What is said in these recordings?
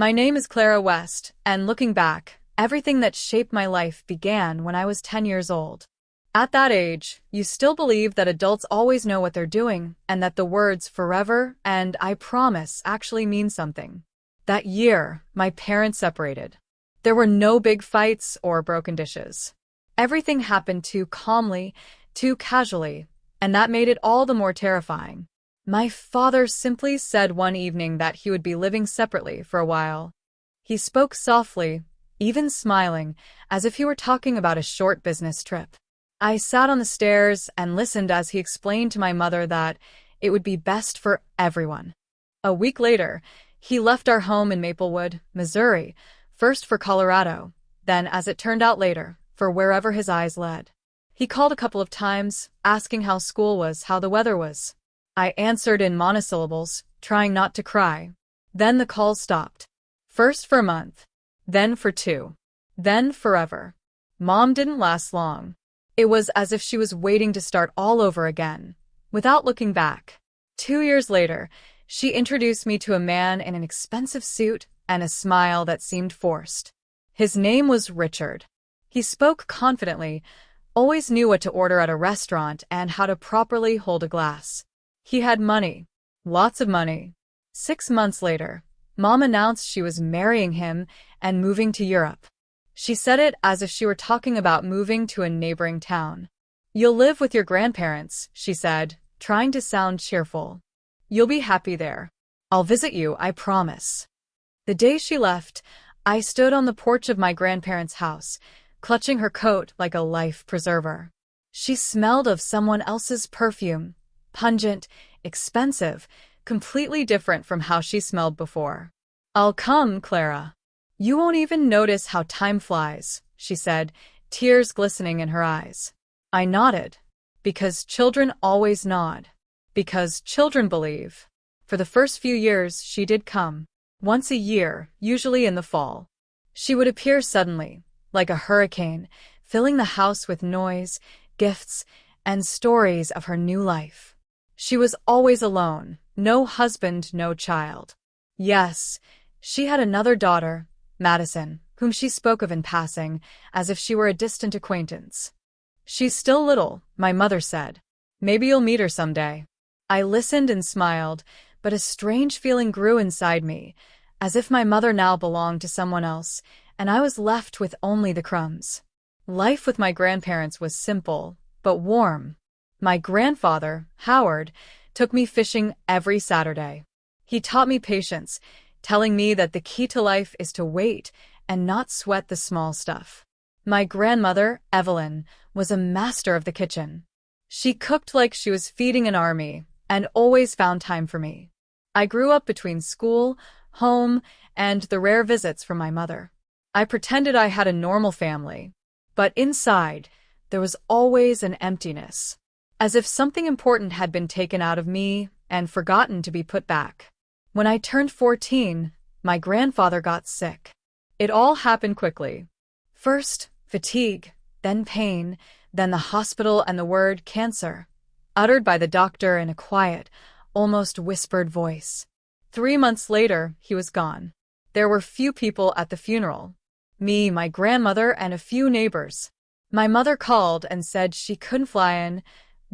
My name is Clara West, and looking back, everything that shaped my life began when I was 10 years old. At that age, you still believe that adults always know what they're doing, and that the words forever and I promise actually mean something. That year, my parents separated. There were no big fights or broken dishes. Everything happened too calmly, too casually, and that made it all the more terrifying. My father simply said one evening that he would be living separately for a while. He spoke softly, even smiling, as if he were talking about a short business trip. I sat on the stairs and listened as he explained to my mother that it would be best for everyone. A week later, he left our home in Maplewood, Missouri, first for Colorado, then, as it turned out later, for wherever his eyes led. He called a couple of times, asking how school was, how the weather was. I answered in monosyllables, trying not to cry. Then the calls stopped. First for a month, then for 2, then forever. Mom didn't last long. It was as if she was waiting to start all over again, without looking back. 2 years later, she introduced me to a man in an expensive suit and a smile that seemed forced. His name was Richard. He spoke confidently, always knew what to order at a restaurant and how to properly hold a glass. He had money. Lots of money. 6 months later, Mom announced she was marrying him and moving to Europe. She said it as if she were talking about moving to a neighboring town. "You'll live with your grandparents," she said, trying to sound cheerful. "You'll be happy there. I'll visit you, I promise." The day she left, I stood on the porch of my grandparents' house, clutching her coat like a life preserver. She smelled of someone else's perfume, pungent, expensive, completely different from how she smelled before. "I'll come, Clara. You won't even notice how time flies," she said, tears glistening in her eyes. I nodded. Because children always nod. Because children believe. For the first few years, she did come. Once a year, usually in the fall. She would appear suddenly, like a hurricane, filling the house with noise, gifts, and stories of her new life. She was always alone, no husband, no child. Yes, she had another daughter, Madison, whom she spoke of in passing, as if she were a distant acquaintance. "She's still little," my mother said. "Maybe you'll meet her someday." I listened and smiled, but a strange feeling grew inside me, as if my mother now belonged to someone else, and I was left with only the crumbs. Life with my grandparents was simple, but warm. My grandfather, Howard, took me fishing every Saturday. He taught me patience, telling me that the key to life is to wait and not sweat the small stuff. My grandmother, Evelyn, was a master of the kitchen. She cooked like she was feeding an army and always found time for me. I grew up between school, home, and the rare visits from my mother. I pretended I had a normal family, but inside, there was always an emptiness, as if something important had been taken out of me and forgotten to be put back. When I turned 14, my grandfather got sick. It all happened quickly. First, fatigue, then pain, then the hospital and the word cancer, uttered by the doctor in a quiet, almost whispered voice. 3 months later, he was gone. There were few people at the funeral. Me, my grandmother, and a few neighbors. My mother called and said she couldn't fly in.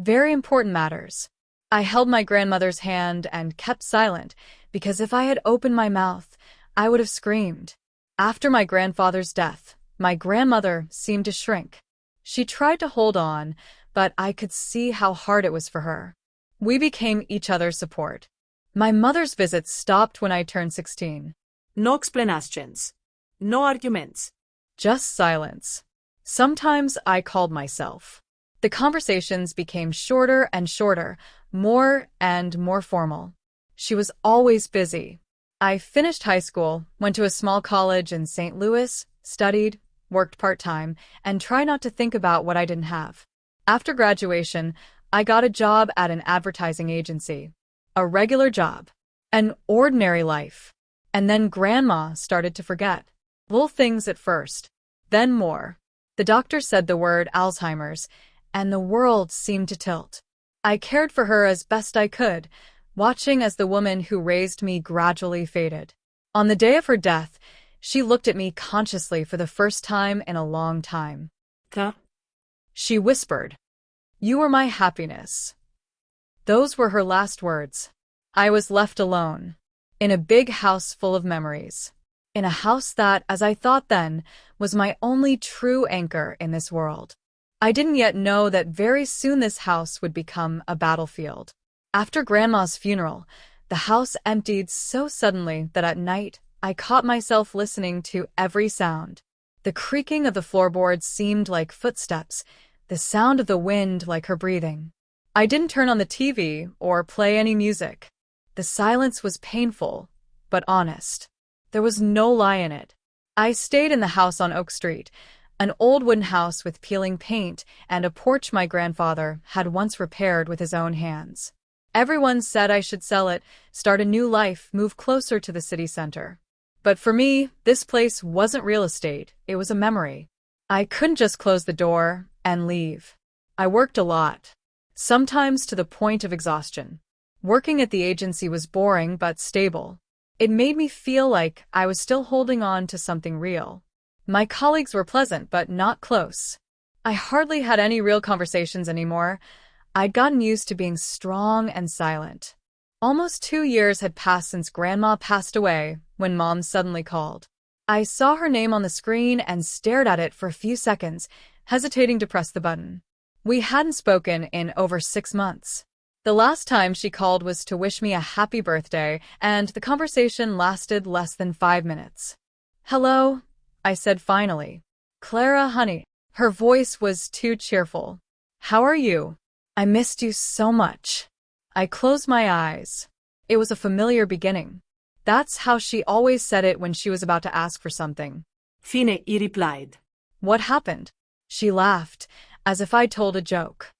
Very important matters. I held my grandmother's hand and kept silent, because if I had opened my mouth, I would have screamed. After my grandfather's death, my grandmother seemed to shrink. She tried to hold on, but I could see how hard it was for her. We became each other's support. My mother's visits stopped when I turned 16. No explanations. No arguments. Just silence. Sometimes I called myself. The conversations became shorter and shorter, more and more formal. She was always busy. I finished high school, went to a small college in St. Louis, studied, worked part-time, and tried not to think about what I didn't have. After graduation, I got a job at an advertising agency. A regular job. An ordinary life. And then Grandma started to forget. Little things at first. Then more. The doctor said the word Alzheimer's, and the world seemed to tilt. I cared for her as best I could, watching as the woman who raised me gradually faded. On the day of her death, she looked at me consciously for the first time in a long time. Ka? She whispered, "You were my happiness." Those were her last words. I was left alone, in a big house full of memories. In a house that, as I thought then, was my only true anchor in this world. I didn't yet know that very soon this house would become a battlefield. After Grandma's funeral, the house emptied so suddenly that at night I caught myself listening to every sound. The creaking of the floorboards seemed like footsteps, the sound of the wind like her breathing. I didn't turn on the TV or play any music. The silence was painful, but honest. There was no lie in it. I stayed in the house on Oak Street, an old wooden house with peeling paint and a porch my grandfather had once repaired with his own hands. Everyone said I should sell it, start a new life, move closer to the city center. But for me, this place wasn't real estate, it was a memory. I couldn't just close the door and leave. I worked a lot, sometimes to the point of exhaustion. Working at the agency was boring but stable. It made me feel like I was still holding on to something real. My colleagues were pleasant but not close. I hardly had any real conversations anymore. I'd gotten used to being strong and silent. Almost 2 years had passed since Grandma passed away when Mom suddenly called. I saw her name on the screen and stared at it for a few seconds, hesitating to press the button. We hadn't spoken in over 6 months. The last time she called was to wish me a happy birthday, and the conversation lasted less than 5 minutes. "Hello," I said finally. "Clara, honey." Her voice was too cheerful. "How are you? I missed you so much." I closed my eyes. It was a familiar beginning. That's how she always said it when she was about to ask for something. Fine, he replied. "What happened?" She laughed, as if I'd told a joke.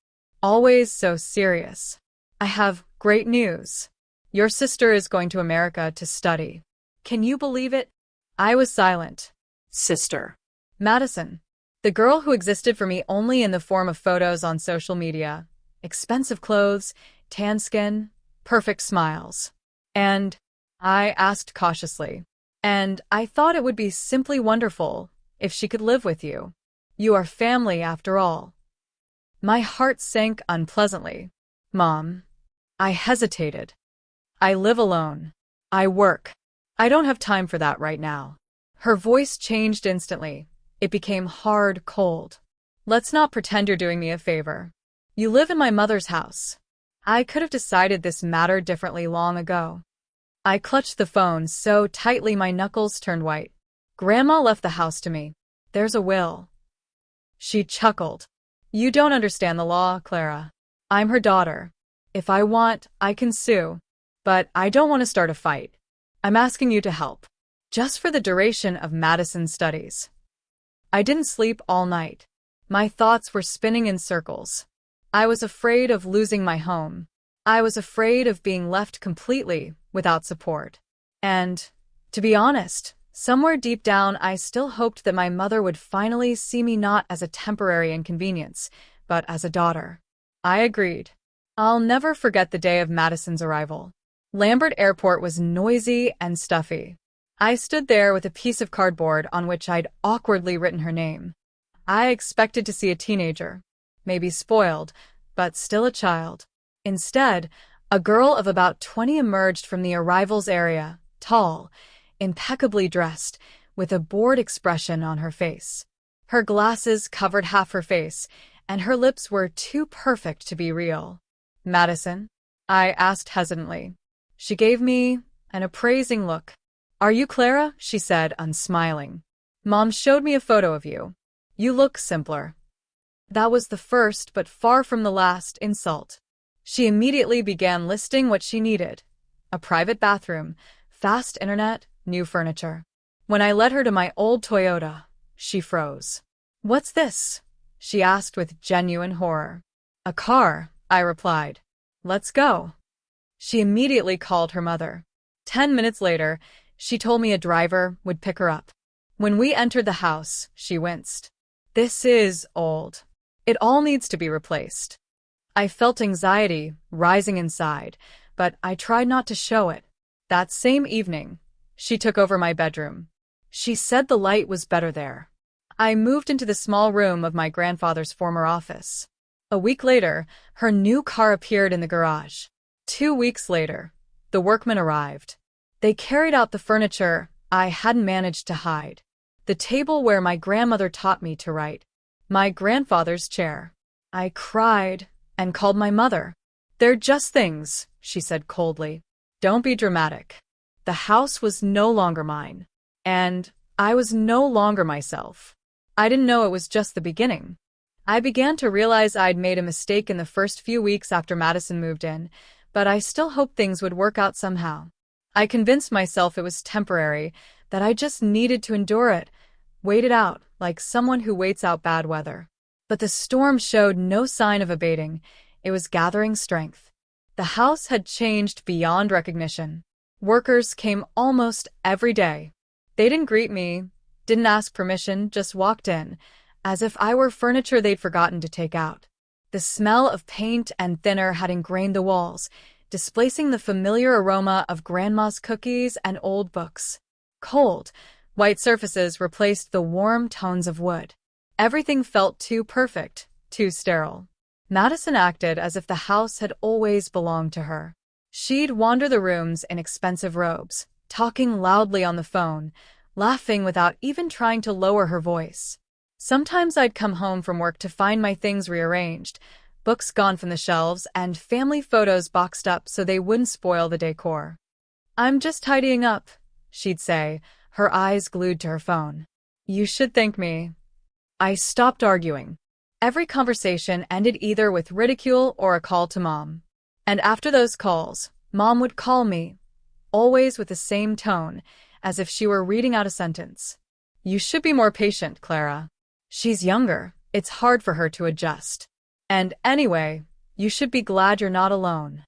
Always so serious. "I have great news. Your sister is going to America to study. Can you believe it?" I was silent. Sister. Madison. The girl who existed for me only in the form of photos on social media. Expensive clothes, tan skin, perfect smiles. And I asked cautiously. "And I thought it would be simply wonderful if she could live with you. You are family after all." My heart sank unpleasantly. "Mom." I hesitated. "I live alone. I work. I don't have time for that right now." Her voice changed instantly. It became hard, cold. "Let's not pretend you're doing me a favor. You live in my mother's house. I could have decided this mattered differently long ago." I clutched the phone so tightly my knuckles turned white. "Grandma left the house to me. There's a will." She chuckled. "You don't understand the law, Clara. I'm her daughter. If I want, I can sue. But I don't want to start a fight. I'm asking you to help. Just for the duration of Madison's studies." I didn't sleep all night. My thoughts were spinning in circles. I was afraid of losing my home. I was afraid of being left completely without support. And, to be honest, somewhere deep down I still hoped that my mother would finally see me not as a temporary inconvenience, but as a daughter. I agreed. I'll never forget the day of Madison's arrival. Lambert Airport was noisy and stuffy. I stood there with a piece of cardboard on which I'd awkwardly written her name. I expected to see a teenager, maybe spoiled, but still a child. Instead, a girl of about 20 emerged from the arrivals area, tall, impeccably dressed, with a bored expression on her face. Her glasses covered half her face, and her lips were too perfect to be real. "Madison?" I asked hesitantly. She gave me an appraising look. "Are you Clara?" she said, unsmiling. "Mom showed me a photo of you. You look simpler." That was the first, but far from the last, insult. She immediately began listing what she needed: a private bathroom, fast internet, new furniture. When I led her to my old Toyota, she froze. "What's this?" she asked with genuine horror. "A car," I replied. "Let's go." She immediately called her mother. 10 minutes later, she told me a driver would pick her up. When we entered the house, she winced. "This is old. It all needs to be replaced." I felt anxiety rising inside, but I tried not to show it. That same evening, She took over my bedroom. She said the light was better there. I moved into the small room of my grandfather's former office. A week later, her new car appeared in the garage. 2 weeks later, the workmen arrived. They carried out the furniture I hadn't managed to hide. The table where my grandmother taught me to write. My grandfather's chair. I cried and called my mother. "They're just things," she said coldly. "Don't be dramatic." The house was no longer mine. And I was no longer myself. I didn't know it was just the beginning. I began to realize I'd made a mistake in the first few weeks after Madison moved in, but I still hoped things would work out somehow. I convinced myself it was temporary, that I just needed to endure it, wait it out, like someone who waits out bad weather. But the storm showed no sign of abating. It was gathering strength. The house had changed beyond recognition. Workers came almost every day. They didn't greet me, didn't ask permission, just walked in, as if I were furniture they'd forgotten to take out. The smell of paint and thinner had ingrained the walls, displacing the familiar aroma of Grandma's cookies and old books. Cold, white surfaces replaced the warm tones of wood. Everything felt too perfect, too sterile. Madison acted as if the house had always belonged to her. She'd wander the rooms in expensive robes, talking loudly on the phone, laughing without even trying to lower her voice. Sometimes I'd come home from work to find my things rearranged, books gone from the shelves, and family photos boxed up so they wouldn't spoil the decor. "I'm just tidying up," she'd say, her eyes glued to her phone. "You should thank me." I stopped arguing. Every conversation ended either with ridicule or a call to Mom. And after those calls, Mom would call me, always with the same tone, as if she were reading out a sentence. "You should be more patient, Clara. She's younger, it's hard for her to adjust. And anyway, you should be glad you're not alone."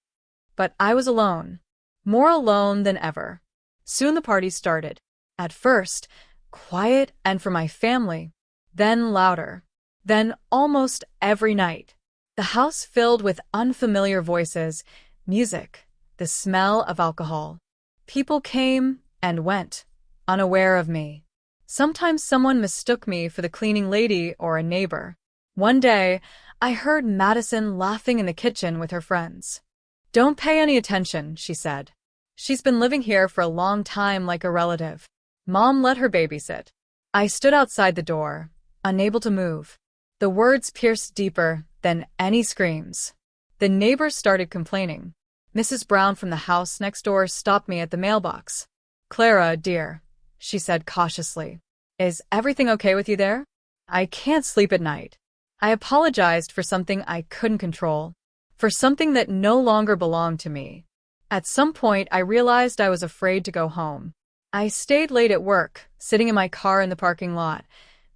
But I was alone. More alone than ever. Soon the party started. At first, quiet and for my family. Then louder. Then almost every night. The house filled with unfamiliar voices, music, the smell of alcohol. People came and went, unaware of me. Sometimes someone mistook me for the cleaning lady or a neighbor. One day, I heard Madison laughing in the kitchen with her friends. "Don't pay any attention," she said. "She's been living here for a long time like a relative. Mom let her babysit." I stood outside the door, unable to move. The words pierced deeper than any screams. The neighbors started complaining. Mrs. Brown from the house next door stopped me at the mailbox. "Clara, dear," she said cautiously, "is everything okay with you there? I can't sleep at night." I apologized for something I couldn't control, for something that no longer belonged to me. At some point, I realized I was afraid to go home. I stayed late at work, sitting in my car in the parking lot,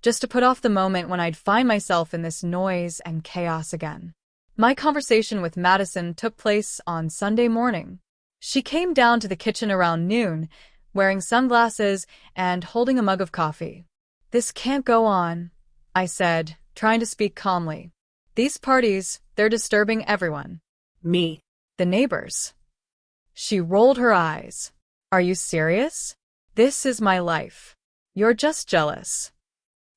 just to put off the moment when I'd find myself in this noise and chaos again. My conversation with Madison took place on Sunday morning. She came down to the kitchen around noon, wearing sunglasses and holding a mug of coffee. "This can't go on," I said, trying to speak calmly. "These parties, they're disturbing everyone." Me. "The neighbors." She rolled her eyes. "Are you serious? This is my life. You're just jealous."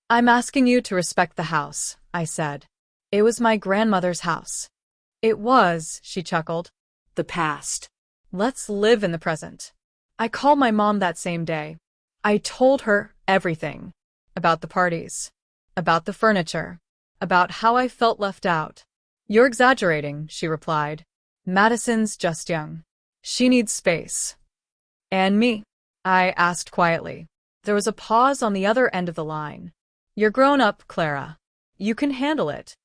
"I'm asking you to respect the house," I said. "It was my grandmother's house." "It was," she chuckled. The past. "Let's live in the present." I called my mom that same day. I told her everything. About the parties. About the furniture. About how I felt left out. "You're exaggerating," she replied. "Madison's just young. She needs space." "And me?" I asked quietly. There was a pause on the other end of the line. "You're grown up, Clara. You can handle it."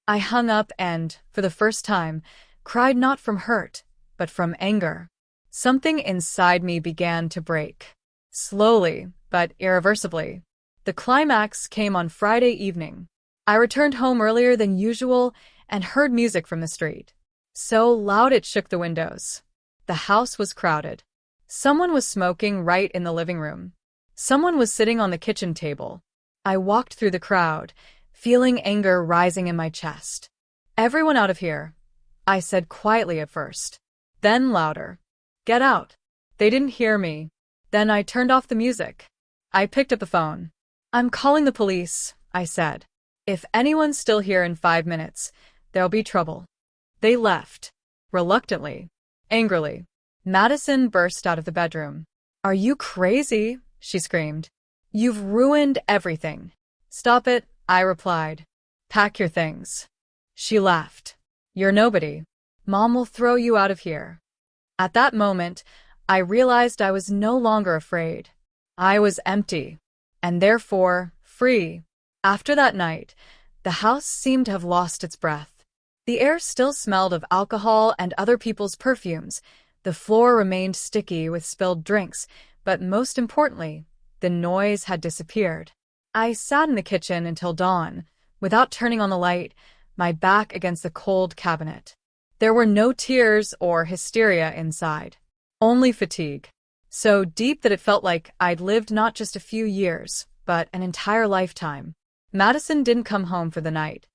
I hung up and, for the first time, cried not from hurt, but from anger. Something inside me began to break. Slowly, but irreversibly. The climax came on Friday evening. I returned home earlier than usual and heard music from the street. So loud it shook the windows. The house was crowded. Someone was smoking right in the living room. Someone was sitting on the kitchen table. I walked through the crowd, feeling anger rising in my chest. "Everyone out of here," I said quietly at first. Then louder. "Get out." They didn't hear me. Then I turned off the music. I picked up the phone. "I'm calling the police," I said. "If anyone's still here in 5 minutes, there'll be trouble." They left. Reluctantly. Angrily. Madison burst out of the bedroom. "Are you crazy?" she screamed. "You've ruined everything." "Stop it," I replied. "Pack your things." She laughed. "You're nobody. Mom will throw you out of here." At that moment, I realized I was no longer afraid. I was empty, and therefore free. After that night, the house seemed to have lost its breath. The air still smelled of alcohol and other people's perfumes. The floor remained sticky with spilled drinks, but most importantly, the noise had disappeared. I sat in the kitchen until dawn, without turning on the light, my back against the cold cabinet. There were no tears or hysteria inside, only fatigue. So deep that it felt like I'd lived not just a few years, but an entire lifetime. Madison didn't come home for the night.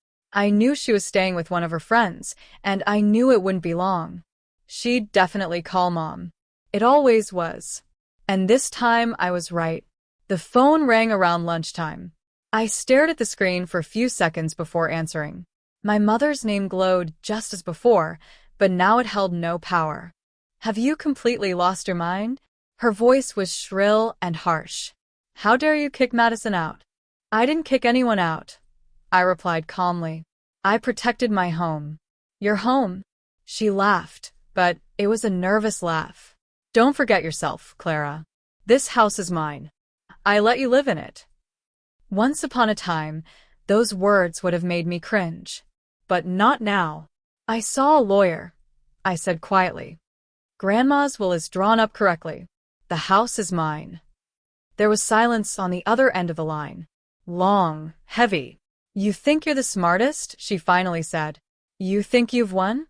I knew she was staying with one of her friends, and I knew it wouldn't be long. She'd definitely call Mom. It always was. And this time I was right. The phone rang around lunchtime. I stared at the screen for a few seconds before answering. My mother's name glowed just as before, but now it held no power. "Have you completely lost your mind?" Her voice was shrill and harsh. "How dare you kick Madison out?" "I didn't kick anyone out," I replied calmly. "I protected my home." "Your home?" She laughed, but it was a nervous laugh. "Don't forget yourself, Clara. This house is mine. I let you live in it." Once upon a time, those words would have made me cringe. But not now. "I saw a lawyer," I said quietly. "Grandma's will is drawn up correctly. The house is mine." There was silence on the other end of the line. Long, heavy. "You think you're the smartest?" she finally said. "You think you've won?"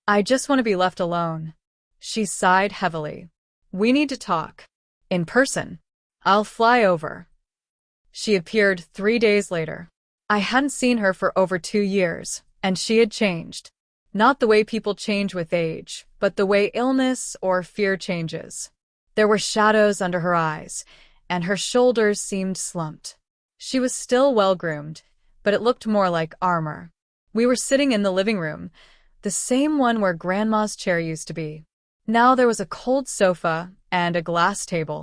"I just want to be left alone." She sighed heavily. "We need to talk. In person. I'll fly over." She appeared 3 days later. I hadn't seen her for over 2 years, and she had changed. Not the way people change with age, but the way illness or fear changes. There were shadows under her eyes, and her shoulders seemed slumped. She was still well-groomed, but it looked more like armor. We were sitting in the living room, the same one where Grandma's chair used to be. Now there was a cold sofa and a glass table.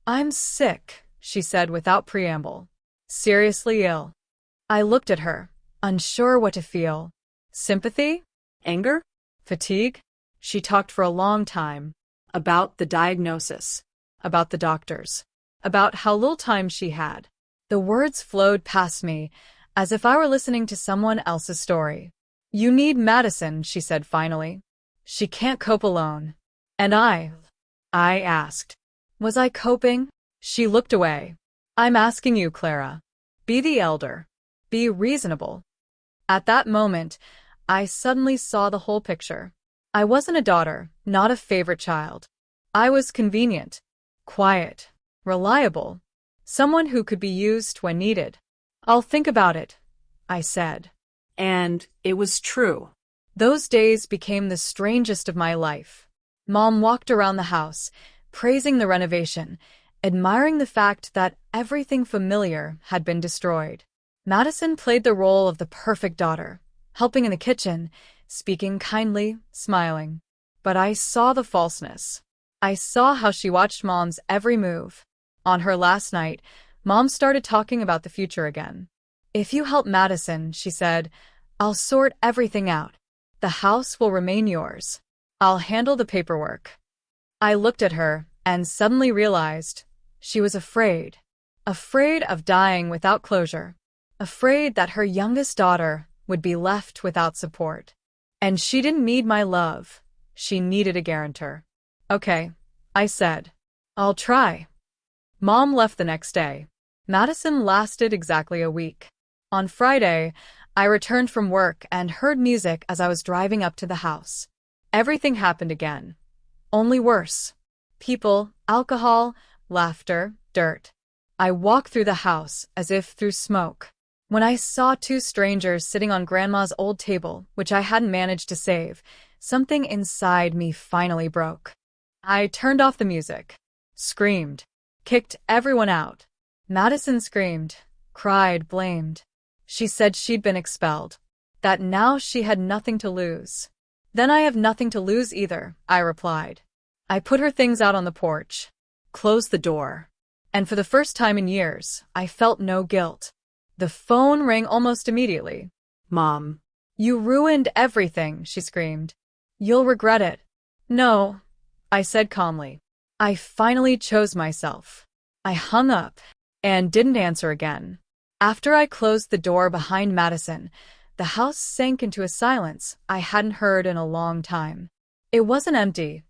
"I'm sick," she said without preamble. "Seriously ill." I looked at her, unsure what to feel. Sympathy? Anger? Fatigue? She talked for a long time. About the diagnosis. About the doctors. About how little time she had. The words flowed past me, as if I were listening to someone else's story. "You need Madison," she said finally. "She can't cope alone." And I asked, was I coping? She looked away. "I'm asking you, Clara. Be the elder. Be reasonable." At that moment, I suddenly saw the whole picture. I wasn't a daughter, not a favorite child. I was convenient, quiet, reliable, someone who could be used when needed. "I'll think about it," I said. And it was true. Those days became the strangest of my life. Mom walked around the house, praising the renovation, admiring the fact that everything familiar had been destroyed. Madison played the role of the perfect daughter, helping in the kitchen, speaking kindly, smiling. But I saw the falseness. I saw how she watched Mom's every move. On her last night, Mom started talking about the future again. "If you help Madison," she said, "I'll sort everything out. The house will remain yours. I'll handle the paperwork." I looked at her and suddenly realized she was afraid. Afraid of dying without closure. Afraid that her youngest daughter would be left without support. And she didn't need my love. She needed a guarantor. "Okay," I said. "I'll try." Mom left the next day. Madison lasted exactly a week. On Friday, I returned from work and heard music as I was driving up to the house. Everything happened again. Only worse. People, alcohol, laughter, dirt. I walked through the house as if through smoke. When I saw 2 strangers sitting on Grandma's old table, which I hadn't managed to save, something inside me finally broke. I turned off the music. screamed, kicked everyone out. Madison screamed, cried, blamed. She said she'd been expelled, that now she had nothing to lose. Then I have nothing to lose either, I replied. I put her things out on the porch, closed the door, and for the first time in years, I felt no guilt. The phone rang almost immediately. Mom. You ruined everything, she screamed. You'll regret it. No, I said calmly. I finally chose myself. I hung up and didn't answer again. After I closed the door behind Madison, the house sank into a silence I hadn't heard in a long time. It wasn't empty.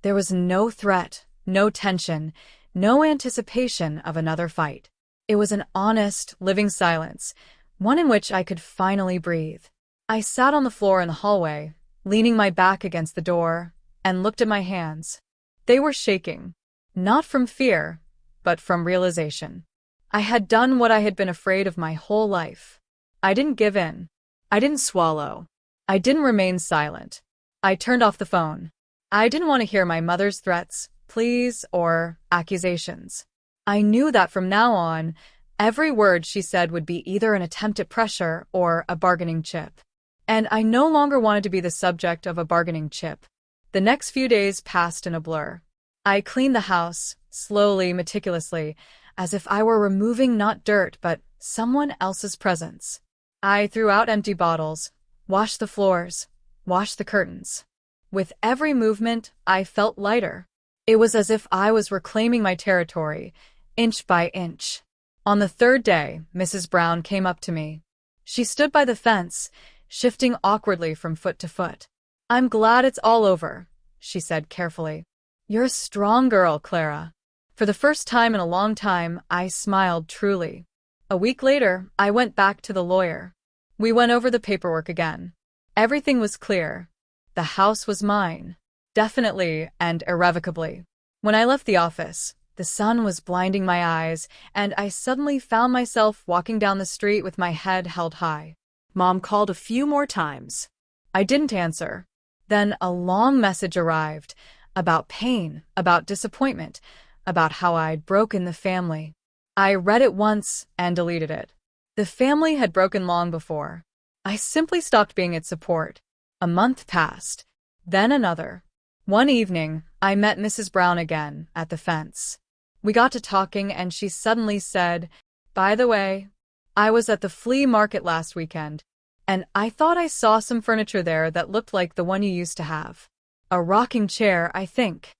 There was no threat, no tension, no anticipation of another fight. It was an honest, living silence, one in which I could finally breathe. I sat on the floor in the hallway, leaning my back against the door, and looked at my hands. They were shaking, not from fear, but from realization. I had done what I had been afraid of my whole life. I didn't give in. I didn't swallow. I didn't remain silent. I turned off the phone. I didn't want to hear my mother's threats, pleas, or accusations. I knew that from now on, every word she said would be either an attempt at pressure or a bargaining chip. And I no longer wanted to be the subject of a bargaining chip. The next few days passed in a blur. I cleaned the house, slowly, meticulously, as if I were removing not dirt but someone else's presence. I threw out empty bottles, washed the floors, washed the curtains. With every movement, I felt lighter. It was as if I was reclaiming my territory, inch by inch. On the third day, Mrs. Brown came up to me. She stood by the fence, shifting awkwardly from foot to foot. I'm glad it's all over, she said carefully. You're a strong girl, Clara. For the first time in a long time, I smiled truly. A week later, I went back to the lawyer. We went over the paperwork again. Everything was clear. The house was mine, definitely and irrevocably. When I left the office, the sun was blinding my eyes, and I suddenly found myself walking down the street with my head held high. Mom called a few more times. I didn't answer. Then a long message arrived, about pain, about disappointment, about how I'd broken the family. I read it once and deleted it. The family had broken long before. I simply stopped being its support. A month passed, then another. One evening, I met Mrs. Brown again at the fence. We got to talking and she suddenly said, "By the way, I was at the flea market last weekend, and I thought I saw some furniture there that looked like the one you used to have. A rocking chair, I think."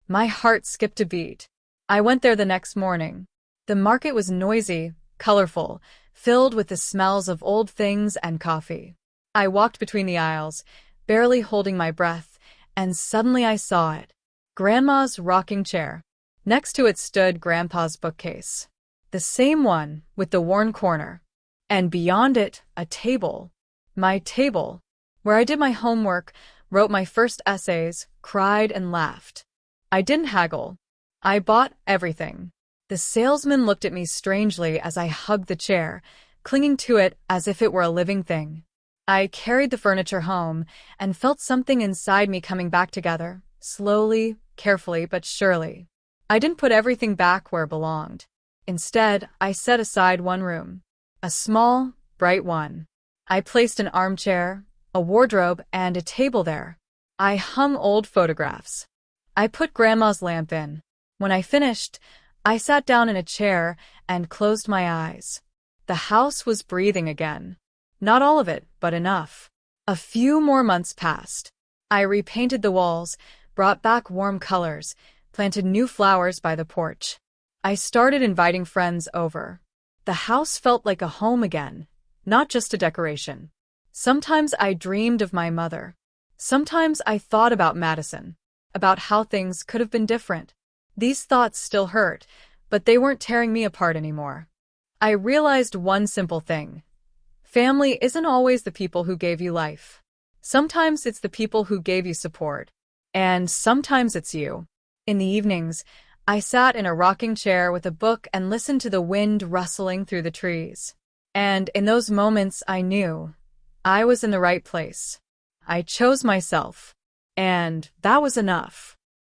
My heart skipped a beat. I went there the next morning. The market was noisy, colorful, filled with the smells of old things and coffee. I walked between the aisles, barely holding my breath, and suddenly I saw it. Grandma's rocking chair. Next to it stood Grandpa's bookcase. The same one, with the worn corner. And beyond it, a table. My table, where I did my homework, wrote my first essays, cried and laughed. I didn't haggle. I bought everything. The salesman looked at me strangely as I hugged the chair, clinging to it as if it were a living thing. I carried the furniture home and felt something inside me coming back together, slowly, carefully, but surely. I didn't put everything back where it belonged. Instead, I set aside one room. A small, bright one. I placed an armchair, a wardrobe, and a table there. I hung old photographs. I put Grandma's lamp in. When I finished, I sat down in a chair and closed my eyes. The house was breathing again. Not all of it, but enough. A few more months passed. I repainted the walls, brought back warm colors, planted new flowers by the porch. I started inviting friends over. The house felt like a home again, not just a decoration. Sometimes I dreamed of my mother. Sometimes I thought about Madison, about how things could have been different. These thoughts still hurt, but they weren't tearing me apart anymore. I realized one simple thing. Family isn't always the people who gave you life. Sometimes it's the people who gave you support. And sometimes it's you. In the evenings, I sat in a rocking chair with a book and listened to the wind rustling through the trees. And in those moments I knew I was in the right place. I chose myself. And that was enough.